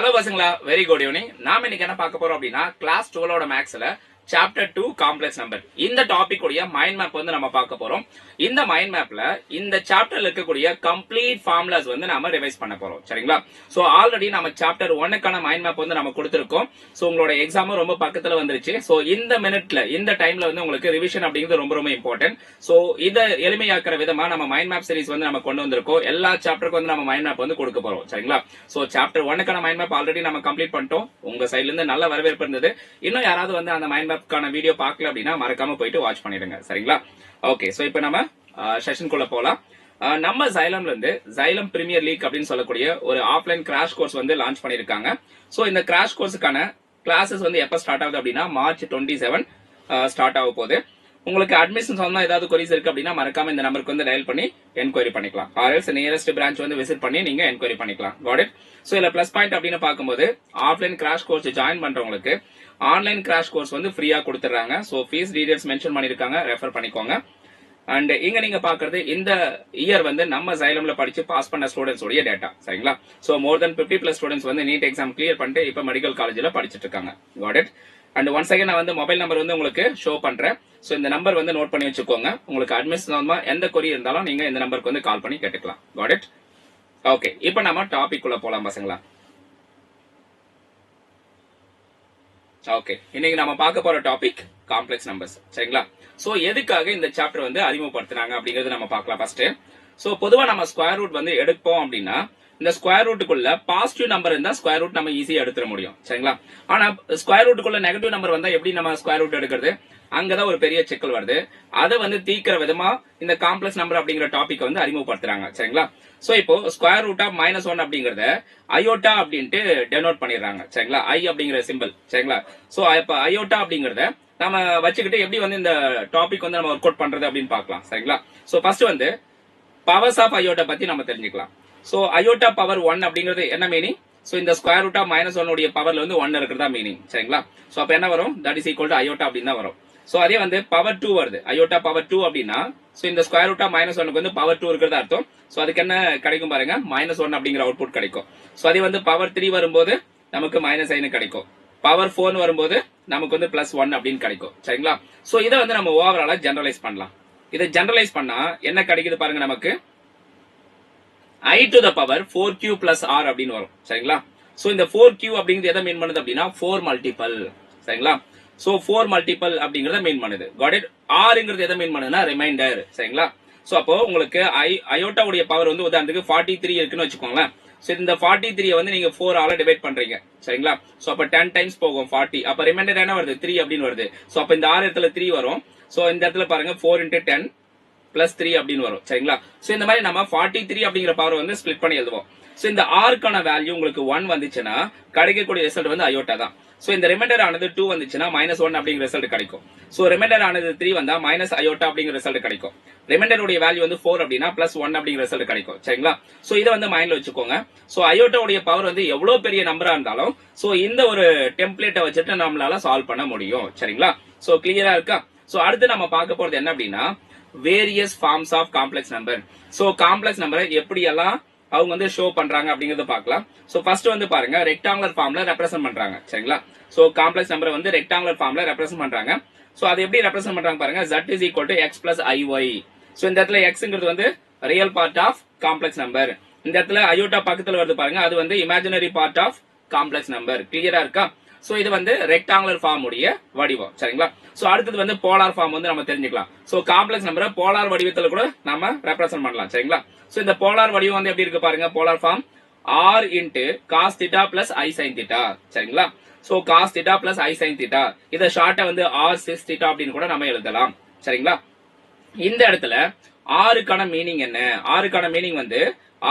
Hello பசங்களா, very good evening. நாம இன்னைக்கு என்ன பார்க்க போறோம் அப்படின்னா கிளாஸ் 12ஓட மேக்ஸ்ல சாப்டர் 2 காம்ப்ளெக்ஸ் நம்பர் இந்த டாபிக் உடைய மைண்ட் மேப் வந்து நம்ம பார்க்க போறோம். இந்த மைண்ட் மேப்ல இந்த சாப்டர்ல இருக்கக்கூடிய கம்ப்ளீட் ஃபார்முலாஸ் வந்து நாம ரிவைஸ் பண்ண போறோம். சரிங்களா? சோ ஆல்ரெடி நம்ம சாப்டர் 1க்கான மைண்ட் மேப் வந்து நம்ம கொடுத்திருக்கோம். சோ உங்களோட எக்ஸாமும் ரொம்ப பக்கத்துல வந்துருச்சு. சோ இந்த மினிட்ல இந்த டைம்ல வந்து உங்களுக்கு ரிவிஷன் அப்படிங்கிறது ரொம்ப ரொம்ப இம்பார்ட்டன்ட். சோ இத எளிமையாக்குற விதமா நம்ம மைண்ட் மேப் சீரிஸ் வந்து நம்ம கொண்டு வந்திருக்கோம். எல்லா சாப்டருக்கு வந்து நம்ம மைண்ட் மேப் வந்து கொடுக்க போறோம். சரிங்களா? சோ சாப்டர் 1க்கான மைண்ட் மேப் ஆல்ரெடி நம்ம கம்ப்ளீட் பண்ணிட்டோம். உங்க சைடுல இருந்து நல்ல வரவேற்பு இருந்தது. இன்னும் யாராவது வந்து அந்த மைண்ட் மேப்க்கான வீடியோ பார்க்கல அப்படின்னா மறக்காம போயிட்டு வாட்ச் பண்ணிடுங்க. சரிங்களா? ஓகே, சோ இப்போ நம்ம செஷனுக்குள்ள போலாம். நம்ம ஜைலம்ல இருந்து ஜைலம் பிரீமியர் லீக் அப்படின்னு சொல்லக்கூடிய ஒரு ஆஃப்லைன் கிராஷ் கோர்ஸ் வந்து லான்ச் பண்ணிருக்காங்க. சோ இந்த கிராஷ் கோர்ஸுக்கான கிளாஸஸ் வந்து எப்ப ஸ்டார்ட் ஆகுது அப்படின்னா மார்ச் 27 ஸ்டார்ட் ஆக போகுது. உங்களுக்கு அட்மிஷன் சொன்னா ஏதாவது கொரிஸ் இருக்கு அப்படின்னா மறக்காம இந்த நம்பருக்கு வந்து டயல் பண்ணி என்கொயரி பண்ணிக்கலாம். ஆர்எல்ஸ் நியரஸ்ட் பிரான்ச் வந்து விசிட் பண்ணி நீங்க என்கொயரி பண்ணிக்கலாம். God it. சோ இதுல பிளஸ் பாயிண்ட் அப்படின்னு பார்க்கும்போது ஆஃப்லைன் கிராஷ் கோர்ஸ் ஜாயின் பண்றவங்களுக்கு ஆன்லைன் கிராஷ் கோர்ஸ் வந்து ஃப்ரீயா கொடுத்துறாங்க. சோ ஃபீஸ் டீடைல்ஸ் மென்ஷன் பண்ணிருக்காங்க, ரெஃபர் பண்ணிக்கோங்க. அண்ட் இங்க நீங்க பாக்குறது இந்த இயர் வந்து நம்ம ஜைலம்ல படிச்சு பாஸ் பண்ண ஸ்டூடெண்ட்ஸ் உடைய டேட்டா. சரிங்களா? சோ மோர் தென் 50+ ஸ்டூடெண்ட்ஸ் வந்து நீட் எக்ஸாம் கிளியர் பண்ணிட்டு இப்ப மெடிக்கல் காலேஜ்ல படிச்சிட்டு இருக்காங்க. Got it. And once again நான் வந்து மொபைல் நம்பர் வந்து உங்களுக்கு ஷோ பண்றேன். சோ இந்த நம்பர் வந்து நோட் பண்ணி வச்சுக்கோங்க. உங்களுக்கு அட்மிஷன் எந்த கொரி இருந்தாலும் நீங்க இந்த நம்பருக்கு வந்து கால் பண்ணி கேட்டுக்கலாம். Got it. ஓகே, இப்போ நம்ம டாபிக் உள்ள போலாம் பசங்களா. ஓகே, இன்னைக்கு நம்ம பார்க்க போற டாபிக் காம்ப்ளெக்ஸ் நம்பர்ஸ். சரிங்களா? சோ எதுக்காக இந்த சாப்டர் வந்து அறிமுகப்படுத்தினாங்க அப்படிங்கறது நம்ம பார்க்கலாம் ஃபர்ஸ்ட். சோ பொதுவா நம்ம ஸ்கொயர் ரூட் வந்து எடுப்போம் அப்படின்னா இந்த ஸ்கொயர் ரூட்டுக்குள்ள பாசிட்டிவ் நம்பர் இருந்தா ஸ்கொயர் ரூட் நம்ம ஈஸியா எடுத்துட முடியும். சரிங்களா? ஆனா ஸ்கொயர் ரூட்டுக்குள்ள நெகட்டிவ் நம்பர் வந்தா எப்படி நம்ம ஸ்கொயர் ரூட் எடுக்கிறது? அங்கதான் ஒரு பெரிய சிக்கல் வருது. அதை வந்து தீக்கிற விதமா இந்த காம்ப்ளெக்ஸ் நம்பர் அப்படிங்கிற டாபிக் வந்து அறிமுகப்படுத்துறாங்க. சரிங்களா? சோ இப்போ ஸ்கொயர் ரூட் ஆஃப் -1 அப்படிங்கறத அயோட்டா அப்படின்ட்டு டெனோட் பண்ணிடுறாங்க. சரிங்களா? ஐ அப்படிங்கிற சிம்பிள். சரிங்களா? சோ இப்ப அயோட்டா அப்படிங்கறத நம்ம வச்சுக்கிட்டு எப்படி வந்து இந்த டாபிக் வந்து நம்ம ஒர்க் அவுட் பண்றது அப்படின்னு பார்க்கலாம். சரிங்களா? சோ ஃபர்ஸ்ட் வந்து பவர்ஸ் ஆஃப் அயோட்டா பத்தி நம்ம தெரிஞ்சுக்கலாம். சோ அயோட்டா பவர் 1 அப்படிங்கிறது என்ன மீனிங்? சோ இந்த ஸ்கொயர் ரூட் ஆஃப் -1 உடைய பவர்ல வந்து 1 இருக்கிறதா மீனிங். சரிங்களா? சோ அப்ப என்ன வரும்? That is equal to aorta அப்படின்னு தான் வரும். சோ அதே வந்து பவர் 2 வருது. அயோட்டா பவர் 2 அப்படின்னா சோ இந்த ஸ்கொயர் ரூட் ஆஃப் -1க்கு வந்து பவர் 2 இருக்கிறதா அர்த்தம். சோ அதுக்கு என்ன கிடைக்கும் பாருங்க, -1 அப்படிங்கிற அவுட்புட் கிடைக்கும். சோ அதே வந்து பவர் 3 வரும்போது நமக்கு -9 கிடைக்கும். பவர் 4 வரும்போது நமக்கு வந்து +1 அப்படின்னு கிடைக்கும். சரிங்களா? சோ இதை வந்து நம்ம ஓவராலா ஜெனரலைஸ் பண்ணலாம். இதை ஜெனரலைஸ் பண்ணா என்ன கிடைக்குது பாருங்க, நமக்கு i to the power 4q plus r அப்படின்னு வரும். சரிங்களா? சோ இந்த 4q அப்படிங்கிறது எதை மீன் பண்ணுது அப்படின்னா 4 மல்டிபிள். சரிங்களா? சோ 4 மல்டிபிள் அப்படிங்கறத மீன் பண்ணுது. Got it. rங்கிறது எதை மீன் பண்ணுதுன்னா ரிமைண்டர். சரிங்களா? சோ அப்போ உங்களுக்கு அயோட்டா உடைய பவர் வந்து உதாரணத்துக்கு 43 இருக்குன்னு வச்சுக்கோங்களேன். சோ இந்த 43 வந்து நீங்க 4 ஆல டிவைட் பண்றீங்க. சரிங்களா? சோ அப்ப 10 டைம்ஸ் போகும் 40. அப்ப ரிமைண்டர் என்ன வருது? 3 அப்படின்னு வருது. சோ அப்ப இந்த r இடத்துல 3 வரும். சோ இந்த இடத்துல பாருங்க 4 into 10 +3 அப்படின்னு வரும். சரிங்களா? சோ இந்த மாதிரி நம்ம 43 அப்படிங்கிற பவர் வந்து ஸ்பிளிட் பண்ணி எழுதுவோம். சோ இந்த r-க்கான வேல்யூ உங்களுக்கு 1 வந்துச்சுன்னா கிடைக்கக்கூடிய ரிசல்ட் வந்து அயோட்டா தான். சோ இந்த ரிமைண்டர் ஆனது 2 வந்துச்சுன்னா -1 அப்படிங்கிற ரிசல்ட் கிடைக்கும். சோ ரிமைண்டர் ஆனது 3 வந்தா மைனஸ் அயோட்டா அப்படிங்கிற ரிசல்ட் கிடைக்கும். ரிமைண்டர் உடைய வேல்யூ வந்து 4 அப்படின்னா +1 அப்படிங்கிற ரிசல்ட் கிடைக்கும். சரிங்களா? சோ இதை வந்து மைண்ட்ல வச்சுக்கோங்க. சோ அயோட்டா உடைய பவர் வந்து எவ்வளவு பெரிய நம்பரா இருந்தாலும் சோ இந்த ஒரு டெம்ப்ளேட்டை வச்சுட்டு நம்மளால சால்வ் பண்ண முடியும். சரிங்களா? சோ கிளியரா இருக்கா? சோ அடுத்து நம்ம பார்க்க போறது என்ன அப்படின்னா various forms of complex number. So complex நம்பரை எப்படி எல்லாம் அவங்க வந்து ஷோ பண்றாங்க அப்படிங்கறத பார்க்கலாம். சோ ஃபர்ஸ்ட் வந்து பாருங்க ரெக்டாங்குலர் ஃபார்ம்ல ரெப்ரசென்ட் பண்றாங்க. சரிங்களா? சோ காம்ப்ளெக்ஸ் நம்பரை வந்து ரெக்டாங்குலர் ஃபார்ம்ல ரெப்ரசென்ட் பண்றாங்க. சோ அது எப்படி ரெப்ரசென்ட் பண்றாங்க பாருங்க, z is equal to x plus iy. So இந்த இடத்துல xங்கிறது வந்து real part of complex number. இந்த இடத்துல அயோட்டா பக்கத்துல வருது பாருங்க, அது வந்து imaginary part of complex number. கிளியரா இருக்கா? சோ இது வந்து ரெக்டாங்குலர் ஃபார்ம் உடைய வடிவம். சரிங்களா? சோ அடுத்தது வந்து போலார் ஃபார்ம் வந்து நம்ம தெரிஞ்சுக்கலாம். சோ காம்ப்ளெக்ஸ் நம்பரை போலார் வடிவத்துல கூட நம்ம ரெப்ரசென்ட் பண்ணலாம். சரிங்களா? சோ இந்த போலார் வடிவம் வந்து எப்படி இருக்கு பாருங்க, polar form r into cos theta plus i sin theta. சரிங்களா? So cos theta plus i sin theta இத ஷார்ட்டா வந்து r sis theta அப்படின்னு கூட நம்ம எழுதலாம். சரிங்களா? இந்த இடத்துல r-க்கான மீனிங் என்ன? r-க்கான மீனிங் வந்து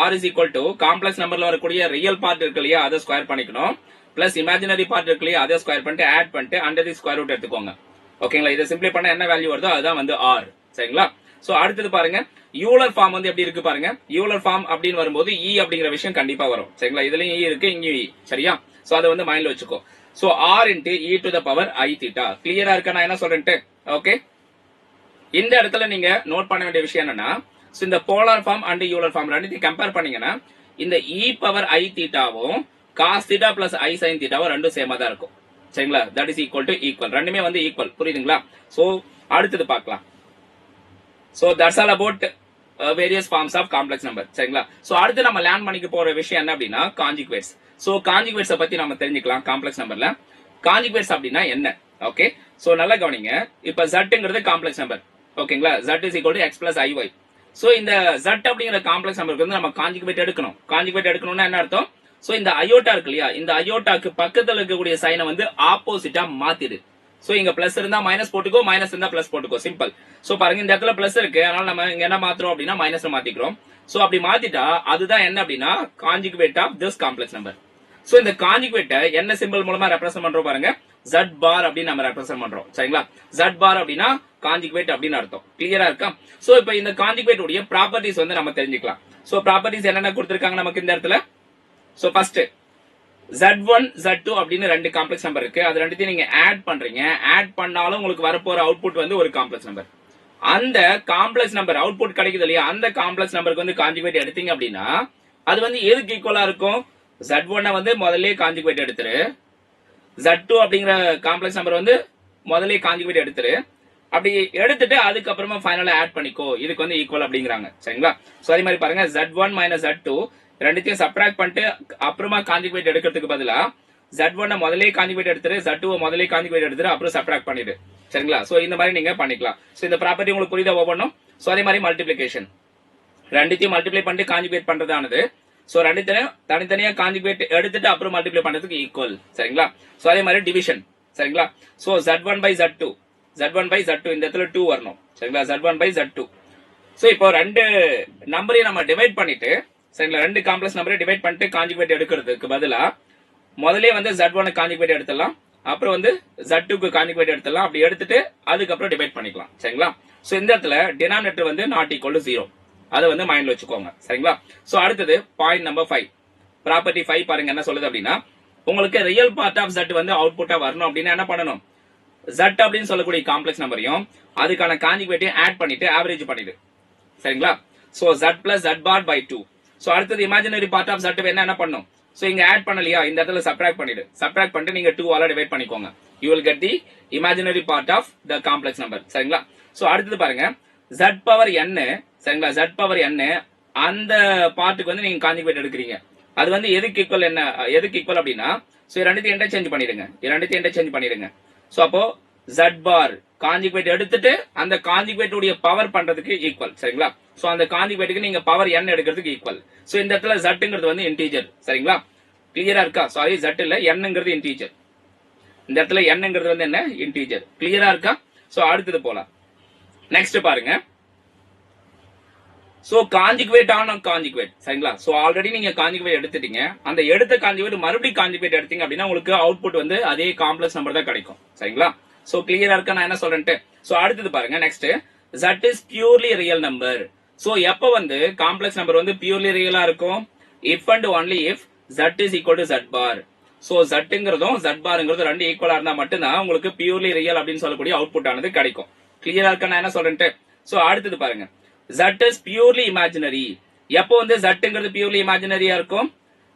r is equal to complex நம்பர்ல வரக்கூடிய ரியல் பார்ட் இருக்கு இல்லையா, அதை ஸ்கொயர் பண்ணிக்கணும். பிளஸ் இமேஜினரி பார்ட் இருக்கு இல்லையா, அதை ஸ்கொயர் பண்ணிட்டு ஆட் பண்ணிட்டு அண்டர் தி ஸ்கொயர் ரூட் எடுத்துக்கோங்க. ஓகேங்களா? இதை சிம்பிளை பண்ண என்ன வேல்யூ வருதோ அதுதான் வந்து r. சரிங்களா? சோ அடுத்தது பாருங்க யூலர் ஃபார்ம் வந்து எப்படி இருக்கு பாருங்க. யூலர் ஃபார்ம் அப்படின்னு வரும்போது e அப்படிங்கிற விஷயம் கண்டிப்பா வரும். சரிங்களா? இதுலயும் e இருக்கு, இங்கேயும் e. சரியா? சோ அதை வந்து மைண்ட்ல வச்சுக்கோ. So r into e to the power i theta. கிளியரா இருக்கா நான் என்ன சொல்றேன்ட்டு? ஓகே, இந்த இடத்துல நீங்க நோட் பண்ண வேண்டிய விஷயம் என்னன்னா இந்த polar form and Euler form ரெண்டையும் கம்பேர் பண்ணீங்கன்னா இந்த e பவர் i தீட்டாவும் cos theta plus I sin theta ரெண்டும் சேமா தான் இருக்கும் சரிங்களா that is equal to equal ரெண்டுமே வந்து ஈக்குவல் புரியுதுங்களா சோ அடுத்து பார்க்கலாம் so that's all about various forms of complex number சரிங்களா சோ அடுத்து நம்ம லேர்ன் பண்ணிக்க போற விஷயம் என்ன அப்படினா கான்ஜுகேட்ஸ் சோ கான்ஜுகேட்ஸ் பத்தி நம்ம தெரிஞ்சுக்கலாம் காம்ப்ளெக்ஸ் நம்பர்ல கான்ஜுகேட்ஸ் அப்படினா என்ன ஓகே சோ நல்லா கவனிங்க இப்ப z-ங்கிறது காம்ப்ளெக்ஸ் நம்பர் ஓகேங்களா z is equal to x plus iy so இந்த z அப்படிங்கிற காம்ப்ளெக்ஸ் நம்பருக்கு வந்து நம்ம கான்ஜுகேட் எடுக்கணும் கான்ஜுகேட் எடுக்கணும்னா என்ன அர்த்தம் சோ இந்த அயோட்டா இருக்கு இல்லையா இந்த அயோட்டாக்கு பக்கத்துல இருக்கக்கூடிய சைனை வந்து ஆப்போசிட்டா மாத்திடு சோ இங்க பிளஸ் இருந்தா மைனஸ் போட்டுக்கோ மைனஸ் இருந்தா பிளஸ் போட்டுக்கோ சிம்பிள் சோ பாருங்க இந்த இடத்துல பிளஸ் இருக்கு அதனால நம்ம இங்க என்ன மாத்துறோம் அப்படின்னா மைனஸ் மாத்திக்கிறோம் சோ அப்படி மாத்திட்டா அதுதான் என்ன அப்படின்னா conjugate of this complex number so இந்த கான்ஜுகேட்டை என்ன சிம்பிள் மூலமா ரெப்ரசன்ட் பண்றோம் பாருங்க z பார் அப்படின்னு நம்ம ரெப்ரசன்ட் பண்றோம் சரிங்களா z பார் அப்படின்னா கான்ஜுகேட் அப்படின்னு அர்த்தம் கிளியரா இருக்கா சோ இப்போ இந்த கான்ஜுகேட் உடைய ப்ராப்பர்ட்டிஸ் வந்து நம்ம தெரிஞ்சுக்கலாம் சோ ப்ராப்பர்ட்டிஸ் என்னென்ன கொடுத்திருக்காங்க நமக்கு இந்த இடத்துல சோ ஃபர்ஸ்ட் z1 z2 அப்படின்னு ரெண்டு காம்ப்ளெக்ஸ் நம்பர் இருக்கு அது ரெண்டுத்தையும் நீங்க ஆட் பண்றீங்க ஆட் பண்ணாலும் உங்களுக்கு வரப்போற அவுட்புட் வந்து ஒரு காம்ப்ளெக்ஸ் நம்பர் அந்த காம்ப்ளெக்ஸ் நம்பர் அவுட்புட் கிடைக்குது இல்லையா அந்த காம்ப்ளெக்ஸ் நம்பருக்கு வந்து கான்ஜுகேட் எடுத்தீங்க அப்படின்னா அது வந்து எதுக்கு ஈக்குவலா இருக்கும் z1 வந்து முதல்ல கான்ஜுகேட் எடுத்துரு z2 அப்படிங்கிற காம்ப்ளெக்ஸ் நம்பர் வந்து முதல்ல கான்ஜுகேட் எடுத்துரு அப்படி எடுத்துட்டு அதுக்கப்புறமா ஃபைனலா ஆட் பண்ணிக்கோ இதுக்கு வந்து ஈக்குவல் அப்படிங்கிறாங்க சரிங்களா சோ அதே மாதிரி பாருங்க z1 minus z2 ரெண்டுத்தையும் சப்ட்ராக்ட் பண்ணிட்டு அப்புறமா கான்ஜுகேட் எடுக்கிறதுக்கு பதிலா z1 முதல்ல கான்ஜுகேட் எடுத்துரு z2 முதல்ல கான்ஜுகேட் எடுத்துரு அப்புறம் சப்ட்ராக்ட் பண்ணிடு சரிங்களா சோ இந்த மாதிரி நீங்க பண்ணிக்கலாம் சோ இந்த ப்ராப்பர்ட்டி உங்களுக்கு புரியுதா ஒவ்வொன்றும் சோ அதே மாதிரி மல்டிப்ளிகேஷன் ரெண்டுத்தையும் மல்டிப்ளை பண்ணிட்டு கான்ஜுகேட் பண்றதானது சோ ரெண்டுத்தையும் தனித்தனியா கான்ஜுகேட் எடுத்துட்டு அப்புறம் மல்டிப்ளை பண்றதுக்கு ஈக்குவல் சரிங்களா சோ அதே மாதிரி டிவிஷன் சரிங்களா so z1 by z2 z1 by z2 இந்த இடத்துல 2 வரணும் சரிங்களா z1 by z2 சோ இப்போ ரெண்டு நம்பரையும் நம்ம டிவைட் பண்ணிட்டு சரிங்களா ரெண்டு காம்ப்ளெக்ஸ் நம்பரை டிவைட் பண்ணிட்டு கான்ஜுகேட் எடுக்கிறதுக்கு பதிலா முதல்ல வந்து z1 கான்ஜுகேட் எடுத்துடலாம் அப்புறம் வந்து z2 க்கு கான்ஜுகேட் எடுத்துடலாம் அப்படி எடுத்துட்டு அதுக்கப்புறம் டிவைட் பண்ணிக்கலாம் சரிங்களா சோ இந்த இடத்துல டினாமினேட்டர் வந்து நாட் ஈக்குவல் டு 0 அதை வந்து மைண்ட்ல வச்சுக்கோங்க சரிங்களா சோ அடுத்தது பாயிண்ட் நம்பர் 5 ப்ராப்பர்ட்டி 5 பாருங்க என்ன சொல்லுது அப்படின்னா உங்களுக்கு ரியல் பார்ட் ஆஃப் z வந்து அவுட்புட்டா வரணும் அப்படின்னா என்ன பண்ணணும் z அப்படின்னு சொல்லக்கூடிய காம்ப்ளெக்ஸ் நம்பரையும் அதுக்கான கான்ஜுகேட்டையும் ஆட் பண்ணிட்டு ஆவரேஜ் பண்ணிடு சரிங்களா so z plus z bar by 2 so அடுத்தது இமேஜினரி பார்ட் ஆஃப் z என்ன பண்ணும் சோ இங்க ஆட் பண்ணலையா இந்த இடத்துல சப்ட்ராக்ட் பண்ணிடு சப்ட்ராக்ட் பண்ணிட்டு நீங்க 2 ஆல டிவைட் பண்ணிக்கோங்க you will get the imaginary part of the complex number சரிங்களா சோ அடுத்தது பாருங்க z பவர் n சரிங்களா z பவர் n அந்த பார்ட்டுக்கு வந்து நீங்க கான்ஜுகேட் எடுக்கிறீங்க அது வந்து எதுக்கு ஈக்குவல் என்ன எதுக்கு ஈக்குவல் அப்படின்னா சோ ரெண்டுத்தையும் இன்டர்சேஞ்ச் பண்ணிடுங்க சோ அப்போ z பார் கான்ஜுகேட் எடுத்துட்டு அந்த கான்ஜுகேட் உடைய பவர் பண்றதுக்கு ஈக்குவல் சரிங்களா சோ அந்த கான்ஜுகேட்டுக்கு நீங்க பவர் n எடுக்கிறதுக்கு ஈக்குவல் சோ இந்த இடத்துல z-ங்கிறது வந்து இன்டிஜர் சரிங்களா கிளியரா இருக்கா சாரி z இல்ல n-ங்கிறது இன்டிஜர் இந்த இடத்துல n-ங்கிறது வந்து என்ன இன்டிஜர் கிளியரா இருக்கா சோ அடுத்தது போலாம் நெக்ஸ்ட் பாருங்க சோ கான்ஜுகேட் ஆன் கான்ஜுகேட் சரிங்களா சோ ஆல்ரெடி நீங்க கான்ஜுகேட் எடுத்துட்டீங்க அந்த எடுத்த கான்ஜுகேட் மறுபடியும் கான்ஜுகேட் எடுத்தீங்க அப்படின்னா உங்களுக்கு அவுட்புட் வந்து அதே காம்ப்ளெக்ஸ் நம்பர் தான் கிடைக்கும் சரிங்களா சோ கிளியரா இருக்கா நான் என்ன சொல்றேன்ட்டு சோ அடுத்தது பாருங்க next z is purely real number so எப்ப வந்து காம்ப்ளெக்ஸ் நம்பர் வந்து பியூர்லி ரியலா இருக்கும் if and only if z is equal to z bar so z-ங்கிறதும் z barங்கிறதும் ரெண்டு ஈக்குவலா இருந்தா மட்டும்தான் உங்களுக்கு பியூர்லி ரியல் அப்படின்னு சொல்லக்கூடிய அவுட்புட் ஆனது கிடைக்கும் கிளியரா இருக்கா நான் என்ன சொல்றேன்ட்டு சோ அடுத்தது பாருங்க z is purely imaginary எப்போ வந்து z-ங்கிறது பியூர்லி இமேஜினரியா இருக்கும்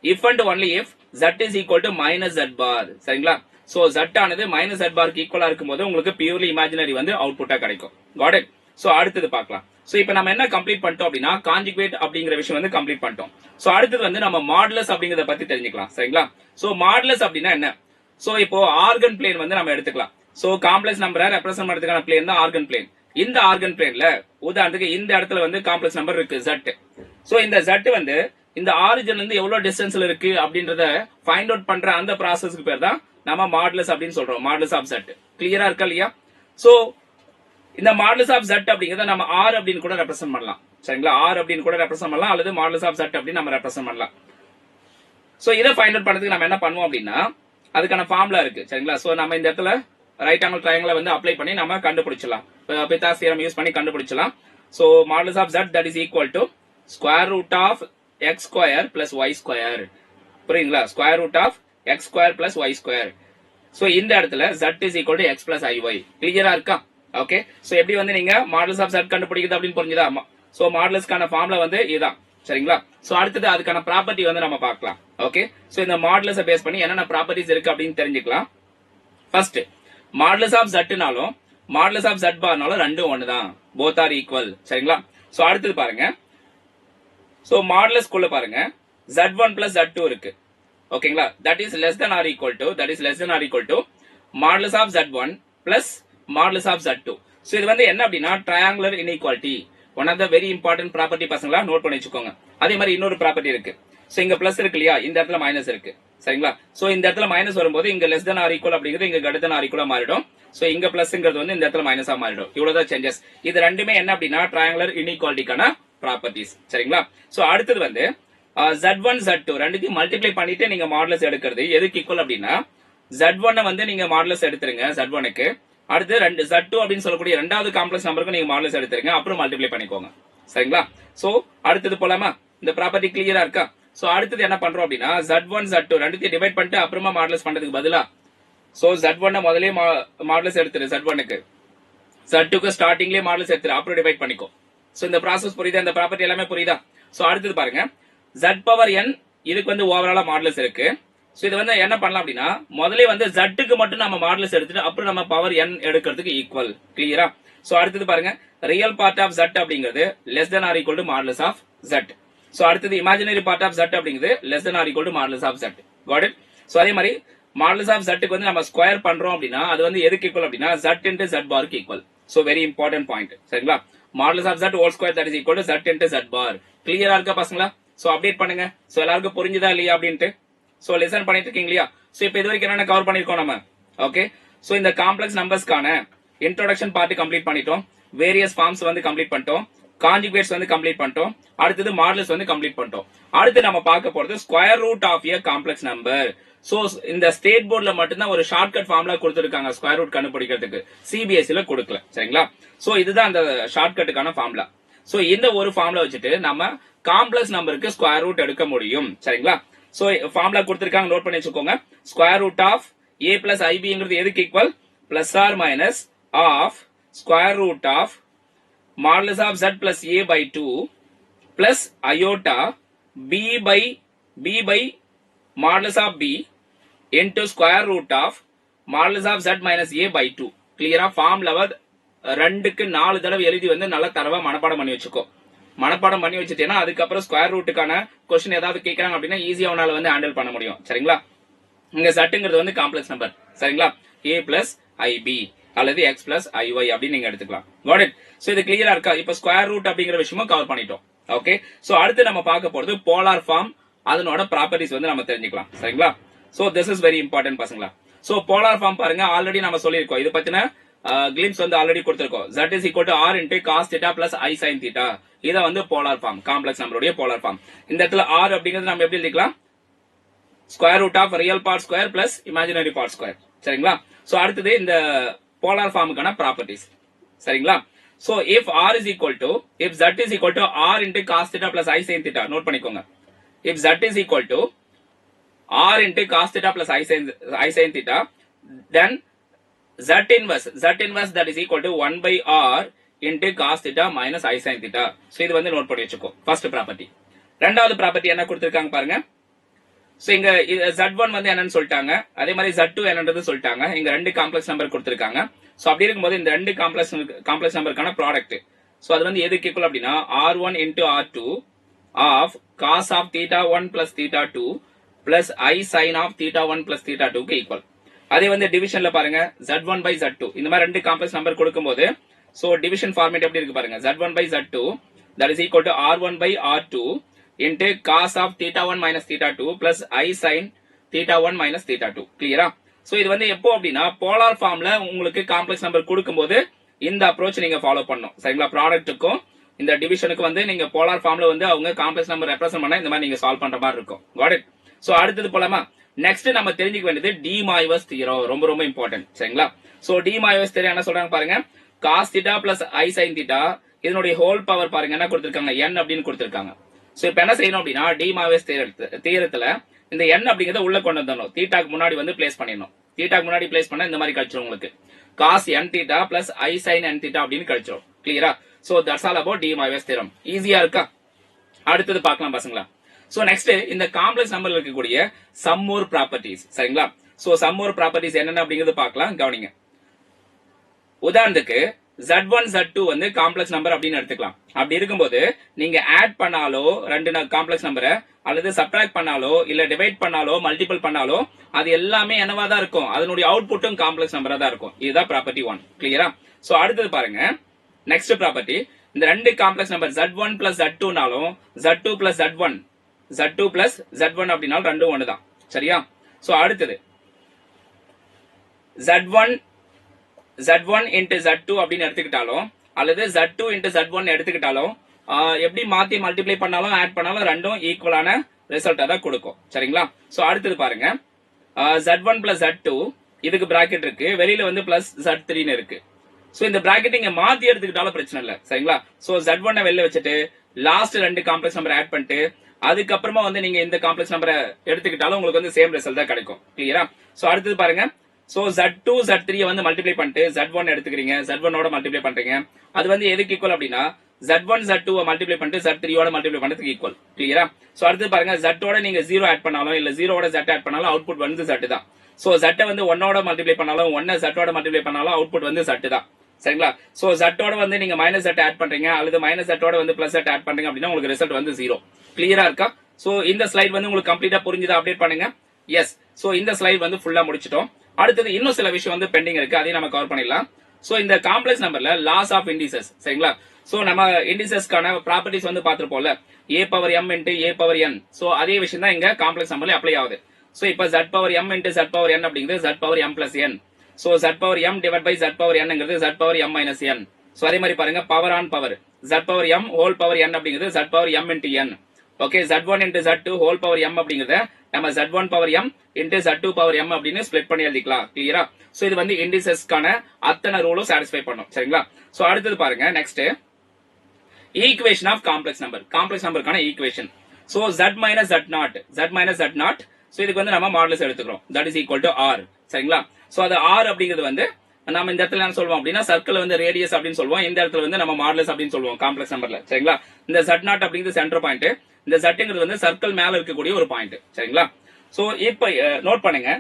if and only if z is equal to minus z bar சரிங்களா சோ z ஆனது minus z bar க்கு ஈக்குவலா இருக்கும்போது உங்களுக்கு பியூர்லி இமேஜினரி வந்து அவுட்புட்டா கிடைக்கும் got it சோ அடுத்தது பார்க்கலாம் சோ இப்போ நம்ம என்ன கம்ப்ளீட் பண்ணிட்டோம் அப்படின்னா கான்ஜுகேட் அப்படிங்கிற விஷயம் வந்து கம்ப்ளீட் பண்ணிட்டோம் சோ அடுத்தது வந்து நம்ம மாடுலஸ் அப்படிங்கறத பத்தி தெரிஞ்சுக்கலாம் சரிங்களா சோ மாடுலஸ் அப்படின்னா என்ன சோ இப்போ ஆர்கன் பிளேன் வந்து நம்ம எடுத்துக்கலாம் சோ காம்ப்ளெக்ஸ் நம்பரை ரெப்ரசன்ட் பண்றதுக்கான பிளேன் தான் ஆர்கன் பிளேன் இந்த ஆர்கன் பிளேன்ல உதாரணத்துக்கு இந்த இடத்துல வந்து காம்ப்ளெக்ஸ் நம்பர் இருக்கு z சோ இந்த z வந்து இந்த ஆரிஜின்ல இருந்து எவ்வளவு டிஸ்டன்ஸ்ல இருக்கு அப்படின்றத ஃபைண்ட் அவுட் பண்ற அந்த ப்ராசஸ்க்கு பேர் தான் நம்ம மாடுலஸ் அப்படின்னு சொல்றோம் மாடுலஸ் ஆஃப் z கிளியரா இருக்கா இல்லையா சோ இந்த மாடுலஸ் ஆஃப் z அப்படிங்கறத நம்ம r அப்படின்னு கூட ரெப்ரசன்ட் பண்ணலாம் சரிங்களா r அப்படின்னு கூட ரெப்ரசன்ட் பண்ணலாம் அல்லது மாடுலஸ் ஆஃப் z அப்படின்னு நம்ம ரெப்ரசன்ட் பண்ணலாம் சோ இத ஃபைண்ட் அவுட் பண்றதுக்கு நம்ம என்ன பண்ணுவோம் அப்படின்னா அதுக்கான ஃபார்முலா இருக்கு சரிங்களா சோ நம்ம இந்த இடத்துல ரைட் ஆங்கிள் ட்ரையாங்கிளை வந்து அப்ளை பண்ணி நம்ம கண்டுபிடிச்சலாம் பித்தாஸ் தியரம் யூஸ் பண்ணி கண்டுபிடிச்சலாம் so modulus of z that is equal to square root of x square plus y square புரியுங்களா square root of x square plus y square so இந்த இடத்துல z is equal to x plus iy கிளியரா இருக்கா okay so எப்படி வந்து நீங்க modulus of z கண்டுபிடிக்கிறது அப்படின்னு புரிஞ்சுதா சோ மாடுலஸ்க்கான ஃபார்முலா வந்து இதுதான் சரிங்களா சோ அடுத்தது அதுக்கான ப்ராப்பர்ட்டி வந்து நம்ம பார்க்கலாம். ஓகே, சோ இந்த மாடுலஸை பேஸ் பண்ணி என்னென்ன ப்ராப்பர்ட்டிஸ் இருக்கு அப்படின்னு தெரிஞ்சுக்கலாம். ஃபர்ஸ்ட் மாடுலஸ் ஆஃப் ஜட்னாலும் மாடுலஸ் ஆஃப் ஜட் பார்னாலும் ரெண்டும் ஒண்ணுதான், போத் ஆர் ஈக்குவல். சரிங்களா? சோ அடுத்தது பாருங்க, சோ மாடுலஸ் குள்ள பாருங்க z1 plus z2 இருக்கு. ஓகேங்களா? that is less than or equal to modulus of z1 plus modulus of z2. So இது வந்து என்ன அப்படின்னா triangular inequality, one of the very important property பசங்களா நோட் பண்ணி வச்சுக்கோங்க. அதே மாதிரி இன்னொரு ப்ராப்பர்ட்டி இருக்கு. சோ இங்க பிளஸ் இருக்கு இல்லையா, இந்த இடத்துல மைனஸ் இருக்கு. சரிங்களா? சோ இந்த இடத்துல மைனஸ் வரும்போது இங்க லெஸ் than or equal அப்படிங்கிறது இங்க greater than or equal மாறிடும். சோ இங்க பிளஸ்ங்கிறது வந்து இந்த இடத்துல மைனஸா மாறிடும். இவ்வளவுதான் சேஞ்சஸ். இது ரெண்டுமே என்ன அப்படின்னா ட்ரையாங்குலர் இன்இக்வாலிட்டிக்கான ப்ராப்பர்ட்டிஸ். சரிங்களா? சோ அடுத்தது வந்து z1 z2 ரெண்டுத்தையும் மல்டிப்ளை பண்ணிட்டு நீங்க மாடுலஸ் எடுக்கிறது எதுக்கு ஈக்குவல் அப்படின்னா z1 வந்து நீங்க மாடுலஸ் எடுத்துருங்க z1 க்கு, அடுத்து z2 அப்படின்னு சொல்லக்கூடிய ரெண்டாவது காம்ப்ளெக்ஸ் நம்பருக்கு நீங்க மாடுலஸ் எடுத்துருங்க, அப்புறம் மல்டிப்ளை பண்ணிக்கோங்க. சரிங்களா? சோ அடுத்தது போலாமா? இந்த ப்ராப்பர்ட்டி கிளியரா இருக்கா? சோ அடுத்தது என்ன பண்றோம் அப்படின்னா z1 z2 ரெண்டுத்தையும் டிவைட் பண்ணிட்டு அப்புறமா மாடுலஸ் பண்றதுக்கு பதிலா சோ z1 முதலே மாடுலஸ் எடுத்துரு, z1 க்கு z2 க்கு ஸ்டார்டிங்லயே மாடுலஸ் எடுத்துரு, அப்புறம் டிவைட் பண்ணிக்கோ. சோ இந்த ப்ராசஸ் புரியுதா? இந்த ப்ராப்பர்ட்டி எல்லாமே புரியுதா? சோ அடுத்தது பாருங்க z பவர் n, இதுக்கு வந்து ஓவராலா மாடுலஸ் இருக்கு. சோ இது வந்து என்ன பண்ணலாம் அப்படின்னா முதல்ல வந்து z க்கு மட்டும் நம்ம மாடுலஸ் எடுத்துட்டு அப்புறம் நம்ம பவர் n எடுக்கிறதுக்கு ஈக்குவல். கிளியரா? சோ அடுத்தது பாருங்க ரியல் பார்ட் ஆஃப் z அப்படிங்கிறது less than or equal to modulus of z. So அடுத்தது இமேஜினரி பார்ட் ஆஃப் z அப்படிங்கிறது less than or equal to modulus of z. Got it? So அதே மாதிரி modulus of z க்கு வந்து நம்ம square பண்றோம் அப்படின்னா அது வந்து எதுக்கு ஈக்குவல் அப்படின்னா z into z bar க்கு equal. So very important point. சரிங்களா? Modulus of z whole square that is equal to z into z bar. கிளியரா இருக்கா பசங்களா? சோ அப்டேட் பண்ணுங்க. சோ எல்லாருக்கும் புரிஞ்சுதா இல்லையா அப்படின்ட்டு சோ லிசன் பண்ணிட்டு இருக்கீங்க இல்லையா? சோ இப்போ இது வரைக்கும் என்னென்ன கவர் பண்ணிருக்கோம் நம்ம? ஓகே, சோ இந்த காம்ப்ளெக்ஸ் நம்பர்ஸ்க்கான இன்ட்ரோடக்ஷன் பார்ட் கம்ப்ளீட் பண்ணிட்டோம், வேரியஸ் ஃபார்ம்ஸ் வந்து கம்ப்ளீட் பண்ணிட்டோம், கான்ஜுகேட்ஸ் வந்து கம்ப்ளீட் பண்ணிட்டோம், அடுத்தது மாடுலஸ் வந்து கம்ப்ளீட் பண்ணிட்டோம். அடுத்து நம்ம பார்க்க போறது square root of a complex number. So இந்த ஸ்டேட் போர்ட்ல மட்டும்தான் ஒரு ஷார்ட்கட் ஃபார்முலா கொடுத்திருக்காங்க ஸ்கொயர் ரூட் கண்டுபிடிக்கிறதுக்கு, சிபிஎஸ்சில கொடுக்கல. சரிங்களா? சோ இதுதான் அந்த ஷார்ட்கட்டுக்கான ஃபார்முலா. சோ இந்த ஒரு ஃபார்முலா வச்சுட்டு நம்ம காம்ப்ளெக்ஸ் நம்பருக்கு ஸ்கொயர் ரூட் எடுக்க முடியும். சரிங்களா? சோ ஃபார்முலா கொடுத்திருக்காங்க, நோட் பண்ணி வச்சுக்கோங்க. Square root of a plus ibங்கிறது எதுக்கு equal? Plus or minus of square root of modulus of z plus a by 2 plus iota b by modulus of b into square root of modulus of z minus a by 2. கிளியரா? ஃபார்முலாவை 2க்கு 4 தடவை எழுதி வந்து நல்லா தரவா மனப்பாடம் பண்ணி வச்சுக்கோ. மனப்பாடம் பண்ணி வச்சுட்டேன்னா அதுக்கப்புறம் ஸ்கொயர் ரூட்டுக்கான கொஸ்டின் ஏதாவது கேட்கறாங்க அப்படின்னா ஈஸியா உன்னால வந்து ஹேண்டில் பண்ண முடியும். சரிங்களா? இங்க zங்கிறது வந்து காம்ப்ளெக்ஸ் நம்பர். சரிங்களா? a plus ib அல்லது x plus iy அப்படின்னு நீங்க எடுத்துக்கலாம். God it? சோ இது கிளியரா இருக்கா? இப்ப ஸ்கொயர் ரூட் அப்படிங்கிற விஷயமும் கவர் பண்ணிட்டோம். ஓகே, சோ அடுத்து நம்ம பார்க்க போறது போலார் ஃபார்ம், அதனோட ப்ராப்பர்ட்டிஸ் வந்து நம்ம தெரிஞ்சுக்கலாம். சரிங்களா? So this is very important பசங்களா. சோ போலார் ஃபார்ம் பாருங்க, ஆல்ரெடி நம்ம சொல்லியிருக்கோம், இது பத்தின கிளிம்ஸ் வந்து ஆல்ரெடி கொடுத்திருக்கோம். z is equal to r into cos theta plus i sin theta. இத வந்து போலார் ஃபார்ம், காம்ப்ளெக்ஸ் நம்பருடைய போலார் ஃபார்ம். இந்த இடத்துல r அப்படிங்கிறது நம்ம எப்படி எழுதிக்கலாம்? Square root of real part square plus imaginary part square. சரிங்களா? சோ அடுத்தது இந்த போலார் ஃபார்முக்கான ப்ராப்பர்ட்டிஸ். சரிங்களா? So if r is equal to if z is equal to r into cos theta plus i sin theta, note பண்ணிக்கோங்க. if z is equal to r into cos theta plus i sin theta, then z inverse that is equal to 1 by r into cos theta minus i sin theta. So இது வந்து note பண்ணி வச்சுக்கோ. First property. ரெண்டாவது property என்ன கொடுத்திருக்காங்க பாருங்க. So இங்க z1 வந்து என்னன்னு சொல்லிட்டாங்க, அதே மாதிரி z2 என்னன்றது சொல்லிட்டாங்க. இங்க ரெண்டு காம்ப்ளெக்ஸ் நம்பர் கொடுத்திருக்காங்க. சோ அப்படி இருக்கும்போது இந்த ரெண்டு காம்ப்ளெக்ஸ் நம்பருக்கான ப்ராடக்ட், சோ அது வந்து எதுக்கு ஈக்குவல் அப்படின்னா r1 into r2 of cos of theta 1 plus theta 2 plus i sin of theta 1 plus theta 2 க்கு ஈக்குவல். அதே வந்து டிவிஷன்ல பாருங்க z1 by z2 இந்த மாதிரி ரெண்டு காம்ப்ளெக்ஸ் நம்பர் கொடுக்கும்போது சோ டிவிஷன் ஃபார்மேட் எப்படி இருக்கு பாருங்க. z1 by z2 that is equal to r1 by r2 into cos of theta 1 minus theta 2 plus i sin theta 1 minus theta 2. கிளியரா? சோ இது வந்து எப்போ அப்படின்னா போலார் ஃபார்ம்ல உங்களுக்கு காம்ப்ளெக்ஸ் நம்பர் கொடுக்கும்போது இந்த அப்ரோச் நீங்க ஃபாலோ பண்ணணும். சரிங்களா? ப்ராடக்ட்டுக்கும் இந்த டிவிஷனுக்கு வந்து நீங்க போலார் ஃபார்ம்ல வந்து அவங்க காம்ப்ளெக்ஸ் நம்பர் ரெப்ரசென்ட் பண்ணா இந்த மாதிரி நீங்க சால்வ் பண்ற மாதிரி இருக்கும். God it? சோ அடுத்தது போலாமா? நெக்ஸ்ட் நம்ம தெரிஞ்சுக்க வேண்டியது டி மாய்வர்ஸ் தியரம், ரொம்ப ரொம்ப இம்பார்ட்டன்ட். சரிங்களா? சோ டி மாய்வர்ஸ் தியரம் என்ன சொல்றாங்க பாருங்க. cos theta plus i sin theta இதனுடைய ஹோல் பவர் பாருங்க என்ன கொடுத்திருக்காங்க, n அப்படின்னு கொடுத்திருக்காங்க. சோ இப்போ என்ன செய்யணும் அப்படின்னா டி மாய்வர்ஸ் தியரத்துல இந்த n அப்படிங்கறத உள்ள கொண்டு வந்துடணும். தீட்டாக்கு முன்னாடி வந்து பிளேஸ் பண்ணிடணும். தீட்டாக்கு முன்னாடி பிளேஸ் பண்ணா இந்த மாதிரி கிடைச்சிரும் உங்களுக்கு. cos n theta plus i sin n theta அப்படின்னு கிடைச்சிரும். கிளியரா? So that's all about de Moivre theorem. ஈஸியா இருக்கா? அடுத்தது பார்க்கலாம் பசங்களா. சோ நெக்ஸ்ட் இந்த காம்ப்ளெக்ஸ் நம்பர்ல இருக்கக்கூடிய சம் மோர் ப்ராப்பர்ட்டிஸ். சரிங்களா? சோ சம் மோர் ப்ராப்பர்ட்டிஸ் என்னென்ன அப்படிங்கிறது பார்க்கலாம், கவனிங்க. உதாரணத்துக்கு Z1 Z2 வந்து காம்ப்ளெக்ஸ் நம்பர் அப்படின்னு எடுத்துக்கலாம். அப்படி இருக்கும்போது நீங்க ஆட் பண்ணாலோ ரெண்டு காம்ப்ளெக்ஸ் நம்பரை அல்லது சப்ட்ராக்ட் பண்ணாலோ இல்ல டிவைட் பண்ணாலோ மல்டிபிள் பண்ணாலோ அது எல்லாமே என்னவா தான் இருக்கும், அதனுடைய அவுட்புட்டும் காம்ப்ளெக்ஸ் நம்பரா தான் இருக்கும். இதுதான் ப்ராப்பர்ட்டி 1. கிளியரா? சோ அடுத்தது பாருங்க, நெக்ஸ்ட் ப்ராப்பர்ட்டி, இந்த ரெண்டு காம்ப்ளெக்ஸ் நம்பர் Z1 பிளஸ் Z2நாலும் Z2 plus Z1 Z2 plus Z1 அப்படின்னாலும் ரெண்டும் ஒண்ணுதான். சரியா? சோ அடுத்தது Z1 into Z2 அப்படின்னு எடுத்துக்கிட்டாலும் அல்லது Z2 into Z1 எடுத்துக்கிட்டாலும் எப்படி மாத்தி மல்டிப்ளை பண்ணாலும் ஆட் பண்ணாலும் ரெண்டும் ஈக்குவலான ரிசல்ட்டா தான் கொடுக்கும். சரிங்களா? சோ அடுத்தது பாருங்க, Z1 plus Z2 இதுக்கு பிராக்கெட் இருக்கு, வெளியில வந்து பிளஸ் Z3 இருக்கு. சோ இந்த பிராக்கெட் நீங்க மாத்தி எடுத்துக்கிட்டாலும் பிரச்சனை இல்ல. சரிங்களா? சோ Z1 வெளில வச்சுட்டு லாஸ்ட் ரெண்டு காம்ப்ளெக்ஸ் நம்பர் ஆட் பண்ணிட்டு அதுக்கப்புறமா வந்து நீங்க இந்த காம்ப்ளெக்ஸ் நம்பரை எடுத்துக்கிட்டாலும் உங்களுக்கு வந்து சேம் ரிசல்ட் தான் கிடைக்கும். கிளியரா? சோ அடுத்தது பாருங்க, சோ Z2 Z3 வந்து மல்டிப்ளை பண்ணிட்டு Z1 எடுத்துக்கிறீங்க, Z1 ஓட மல்டிப்ளை பண்றீங்க. அது வந்து எதுக்கு ஈக்குவல் அப்படின்னா Z1 Z2 மல்டிப்ளை பண்ணிட்டு Z3 ஓட மல்டிப்ளை பண்றதுக்கு ஈக்குவல். கிளியரா? சோ அடுத்து பாருங்க, Z ஓட நீங்க 0 ஆட் பண்ணாலும் இல்ல 0 ஓட Z ஆட் பண்ணாலும் அவுட்புட் வந்து Z தான். சோ Z வந்து 1 ஓட மல்டிப்ளை பண்ணாலும் 1 Z ஓட மல்டிப்ளை பண்ணாலும் அவுட்புட் வந்து Z தான். சரிங்களா? சோ Z ஓட வந்து நீங்க மைனஸ் Z ஆட் பண்றீங்க அல்லது மைனஸ் Z ஓட வந்து பிளஸ் Z ஆட் பண்றீங்க அப்படின்னா உங்களுக்கு ரிசல்ட் வந்து 0. கிளியரா இருக்கா? சோ இந்த ஸ்லைட் வந்து உங்களுக்கு கம்ப்ளீட்டா புரிஞ்சுதா? அப்டேட் பண்ணுங்க. எஸ். சோ இந்த ஸ்லைட் வந்து ஃபுல்லா முடிச்சிட்டோம். அடுத்தது இன்னும் சில விஷயம் வந்து பெண்டிங் இருக்கு, அதையும் நம்ம கவர் பண்ணிடலாம். சோ இந்த காம்ப்ளெக்ஸ் நம்பர்ல லாஸ் ஆஃப் இண்டிசஸ். சரிங்களா? சோ நம்ம இண்டிசஸ்க்கான ப்ராப்பர்ட்டிஸ் வந்து பாத்துருப்போம்ல, a power m into a power n. So அதே விஷயம் தான் இங்க காம்ப்ளெக்ஸ் நம்பர்ல அப்ளை ஆகுது. சோ இப்ப z power m into z power n அப்படிங்கிறது z power m plus n. So z power m divide by z power nங்கிறது z power m minus n. So அதே மாதிரி பாருங்க, power on power z power m whole power n அப்படிங்கிறது z power m into n. Okay, z1 into z2 whole power m அப்படிங்கறத நம்ம z1 power m into z2 power m அப்படின்னு split பண்ணி எழுதிக்கலாம். கிளியரா? சோ இது வந்து இண்டிசஸ்க்கான அத்தனை ரூலும் சாட்டிஸ்ஃபை பண்ணும். சரிங்களா? சோ அடுத்தது பாருங்க, next equation of complex number. Complex நம்பருக்கான ஈக்குவேஷன். So z minus z0. So இதுக்கு வந்து நம்ம மாடுலஸ் எடுத்துக்கிறோம். That is equal to r. சரிங்களா? சோ அது r அப்படிங்கிறது வந்து நம்ம இந்த இடத்துல என்ன சொல்லுவோம் அப்படின்னா சர்க்கிள் வந்து ரேடியஸ் அப்படின்னு சொல்லுவோம். இந்த இடத்துல வந்து நம்ம மாடுலஸ் அப்படின்னு சொல்லுவோம் காம்ப்ளெக்ஸ் நம்பர்ல. சரிங்களா? இந்த z0 அப்படிங்கிறது சென்டர் பாயிண்ட், இந்த z வந்து சர்க்கிள் மேல இருக்கக்கூடிய ஒரு பாயிண்ட். சரிங்களா? சோ இப்ப நோட் பண்ணுங்க,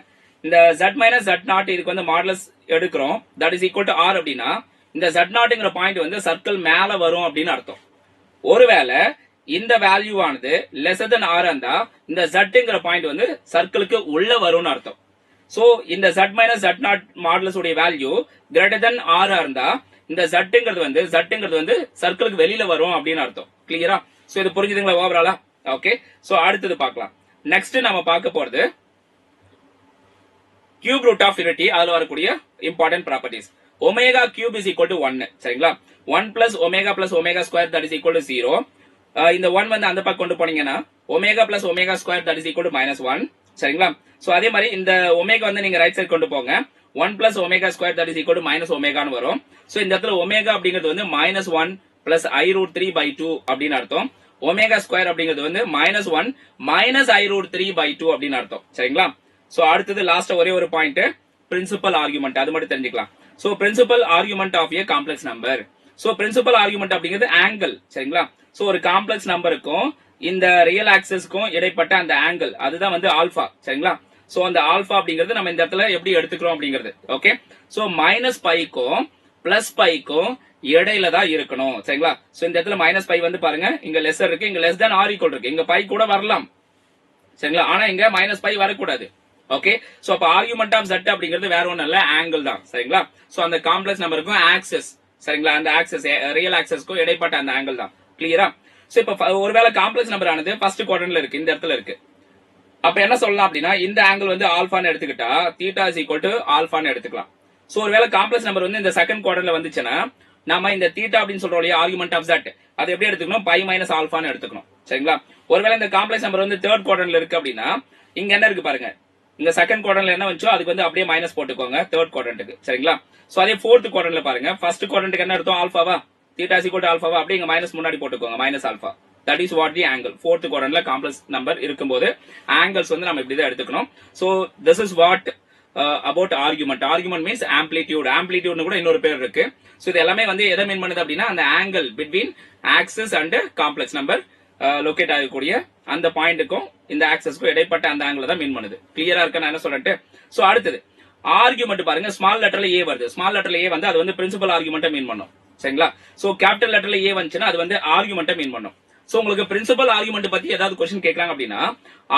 இந்த z minus z0 இதுக்கு வந்து மாடுலஸ் எடுக்கிறோம். That is equal to r அப்படின்னா இந்த z0ங்கிற பாயிண்ட் வந்து சர்க்கிள் மேல வரும் அப்படின்னு அர்த்தம். ஒருவேளை இந்த வேல்யூ ஆனது லெசர் தென் r இருந்தா இந்த zங்கிற பாயிண்ட் வந்து சர்க்கிளுக்கு உள்ள வரும்னு அர்த்தம். சோ இந்த z minus z0 மாடுலஸ் உடைய வேல்யூ கிரேட்டர் தென் r இருந்தா இந்த zங்கிறது வந்து சர்க்கிளுக்கு வெளியில வரும் அப்படின்னு அர்த்தம். கிளியரா? சோ இது புரிஞ்சுதுங்களா ஓவராலா? ஓகே. சோ அடுத்தது பார்க்கலாம். நெக்ஸ்ட் நம்ம பார்க்க போறது கியூப் ரூட் ஆஃப் யூனிட்டி. அதுல வரக்கூடிய important properties. Omega cube is equal to 1. சரிங்களா? 1 plus omega square that is equal to 0. இந்த 1 வந்து அந்த பக்கம் கொண்டு போனீங்கன்னா omega plus omega square that is equal to -1. சரிங்களா? சோ அதே மாதிரி இந்த ஒமேகா வந்து நீங்க ரைட் சைடு கொண்டு போங்க. 1 plus omega square that is equal to minus ஒமேகான்னு வரும். சோ இந்த இடத்துல ஒமேகா அப்படிங்கிறது வந்து -1 பிளஸ் i√3/2 அப்படின்னு அர்த்தம். ஒமேகா ஸ்கொயர் அப்படிங்கிறது வந்து -1 மைனஸ் i√3/2 அப்படின்னு அர்த்தம். சரிங்களா? சோ அடுத்தது லாஸ்ட் ஒரே ஒரு பாயிண்ட், பிரின்சிபல் ஆர்குமெண்ட். அது மட்டும் தெரிஞ்சுக்கலாம். So principal argument of a complex number. So principal argument அப்படிங்கிறது ஆங்கிள். சரிங்களா? சோ ஒரு காம்ப்ளெக்ஸ் நம்பருக்கும் இந்த ரியல் ஆக்சிஸ்க்கும் இடைப்பட்ட அந்த ஆங்கிள் அதுதான் வந்து ஆல்பா. சரிங்களா? சோ அந்த ஆல்பா அப்படிங்கிறது நம்ம இந்த இடத்துல எப்படி எடுத்துக்கிறோம் அப்படிங்கிறது. ஓகே. சோ -πக்கும் +πக்கும் இடையில தான் இருக்கணும். சரிங்களா? சோ இந்த இடத்துல -π வந்து பாருங்க, இங்க லெஸ்ஸர் இருக்கு, இங்க லெஸ் தென் ஆர் ஈக்குவல் இருக்கு, இங்க π கூட வரலாம். சரிங்களா? ஆனா இங்க -π வரக்கூடாது. ஓகே. சோ அப்ப ஆர்குமெண்ட் ஆஃப் z அப்படிங்கிறது வேற ஒண்ணும் இல்ல, ஆங்கிள் தான். சரிங்களா? சோ அந்த காம்ப்ளெக்ஸ் நம்பருக்கும் ஆக்சிஸ், சரிங்களா, அந்த ஆக்சிஸ் ரியல் ஆக்சிஸ்க்கும் இடைப்பட்ட அந்த ஆங்கிள் தான். கிளியரா? சோ இப்ப ஒருவேளை காம்ப்ளெக்ஸ் நம்பர் ஆனது ஃபர்ஸ்ட் குவாட்ரண்ட்ல இருக்கு, இந்த இடத்துல இருக்கு. அப்ப என்ன சொல்லலாம் அப்படின்னா இந்த ஆங்கிள் வந்து ஆல்பான்னு எடுத்துக்கிட்டா தீட்டா இஸ் ஈக்குவல் டு ஆல்பான்னு எடுத்துக்கலாம். சோ ஒருவேளை காம்ப்ளெக்ஸ் நம்பர் வந்து இந்த செகண்ட் குவாட்ரண்ட்ல வந்துச்சுன்னா நம்ம இந்த தீட்டா அப்படின்னு சொல்றோம் இல்லையா, ஆர்குமெண்ட் ஆஃப் z, அது எப்படி எடுத்துக்கணும், π மைனஸ் ஆல்பான்னு எடுத்துக்கணும். சரிங்களா? ஒருவேளை இந்த காம்ப்ளெக்ஸ் நம்பர் வந்து தேர்ட் குவாட்ரண்ட்ல இருக்கு அப்படின்னா இங்க என்ன இருக்கு பாருங்க, இந்த செகண்ட் குவாட்ரண்ட்ல என்ன வந்துச்சோ அதுக்கு வந்து அப்படியே மைனஸ் போட்டுக்கோங்க தேர்ட் குவாட்ரண்ட்க்கு. சரிங்களா? சோ அதே ஃபோர்த் குவாட்ரண்ட்ல பாருங்க, ஃபர்ஸ்ட் குவாட்ரண்ட்க்கு என்ன அர்த்தம், ஆல்பாவா, தீட்டா இஸ் ஈக்குவல் டு ஆல்பாவா, அப்படியே இங்க மைனஸ் முன்னாடி போட்டுக்கோங்க, minus alpha. That is what the angle. Fourth குவாட்ரண்ட்ல காம்ப்ளெக்ஸ் நம்பர் இருக்கும்போது ஆங்கிள்ஸ் வந்து நம்ம இப்படி தான் எடுத்துக்கணும். So this is what about argument. Argument means amplitude. ஆம்ப்ளிடியூட்னு கூட இன்னொரு பேர் இருக்கு. சோ இது எல்லாமே வந்து எதை மீன் பண்ணுது அப்படின்னா அந்த angle between axis and complex number locate ஆகக்கூடிய அந்த பாயிண்ட்டுக்கும் இந்த ஆக்சஸ்க்கும் இடைப்பட்ட அந்த ஆங்கிள் தான் மீன் பண்ணுது. கிளியரா இருக்கா நான் என்ன சொல்லிட்டு? சோ அடுத்தது ஆர்குமெண்ட் பாருங்க, ஸ்மால் லெட்டர்ல ஏ வருது. ஸ்மால் லெட்டர்ல ஏ வந்து அது வந்து பிரின்சிபல் ஆர்குமெண்ட்டை மீன் பண்ணும். சரிங்களா? சோ கேபிட்டல் லெட்டர்ல ஏ வந்துச்சுன்னா அது வந்து ஆர்குமெண்ட்டை மீன் பண்ணும். சோ உங்களுக்கு பிரின்சிபல் ஆர்குமெண்ட் பத்தி ஏதாவது கொஸ்டின் கேட்கறாங்க அப்படின்னா,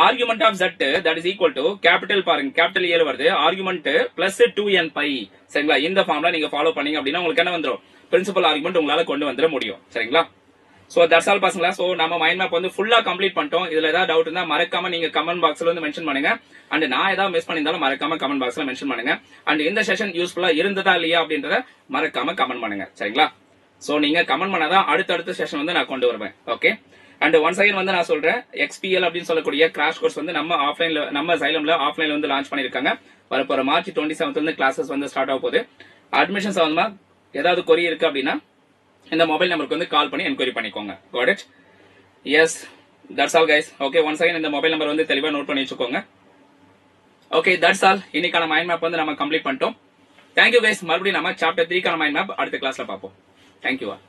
argument of z that is equal to capital பாருங்க, கேபிட்டல் ஏல வருது, ஆர்குமெண்ட் பிளஸ் 2n பை. சரிங்களா? இந்த ஃபார்முலா நீங்க ஃபாலோ பண்ணீங்க அப்படின்னா உங்களுக்கு என்ன வந்துரும்? பிரின்சிபல் ஆர்குமெண்ட் உங்களால கொண்டு வந்துட முடியும். சரிங்களா? சோ தட்ஸ் ஆல் பசங்களா. சோ நம்ம மைண்ட் மேப் வந்து ஃபுல்லா கம்ப்ளீட் பண்ணிட்டோம். இதுல ஏதாவது டவுட் இருந்தா மறக்காம நீங்க கமெண்ட் பாக்ஸ்ல வந்து மென்ஷன் பண்ணுங்க. அண்ட் நான் ஏதாவது மிஸ் பண்ணியிருந்தாலும் மறக்காம கமெண்ட் பாக்ஸ்ல மென்ஷன் பண்ணுங்க. அண்ட் இந்த செஷன் யூஸ்ஃபுல்லா இருந்ததா இல்லையா அப்படின்றத மறக்காம கமெண்ட் பண்ணுங்க. சரிங்களா? சோ நீங்க கமெண்ட் பண்ணாதான் அடுத்த செஷன் வந்து நான் கொண்டு வருவேன். ஓகே. அண்ட் ஒன்ஸ் அகைன் வந்து நான் சொல்றேன், XPL அப்படின்னு சொல்லக்கூடிய கிராஷ் கோர்ஸ் வந்து நம்ம சைலம்ல ஆஃப்லைன்ல வந்து லான்ச் பண்ணிருக்காங்க. வரப்போற மார்ச் 27th வந்து கிளாஸஸ் வந்து ஸ்டார்ட் ஆக போகுது. அட்மிஷன் சம்பந்தமா ஏதாவது கொரி இருக்கு அப்படின்னா இந்த மொபைல் நம்பருக்கு வந்து கால் பண்ணி என்கொயரி பண்ணிக்கோங்க. Got it? Yes, that's all guys. Okay, once again இந்த மொபைல் நம்பர் வந்து தெளிவா நோட் பண்ணி வச்சுக்கோங்க. Okay, that's all. இன்னைக்கான மைண்ட் மேப் வந்து நம்ம கம்ப்ளீட் பண்ணிட்டோம். Thank you guys. மறுபடியும் நம்ம சாப்டர் 3க்கான மைண்ட் மேப் அடுத்த கிளாஸ்ல பார்ப்போம். Thank you all.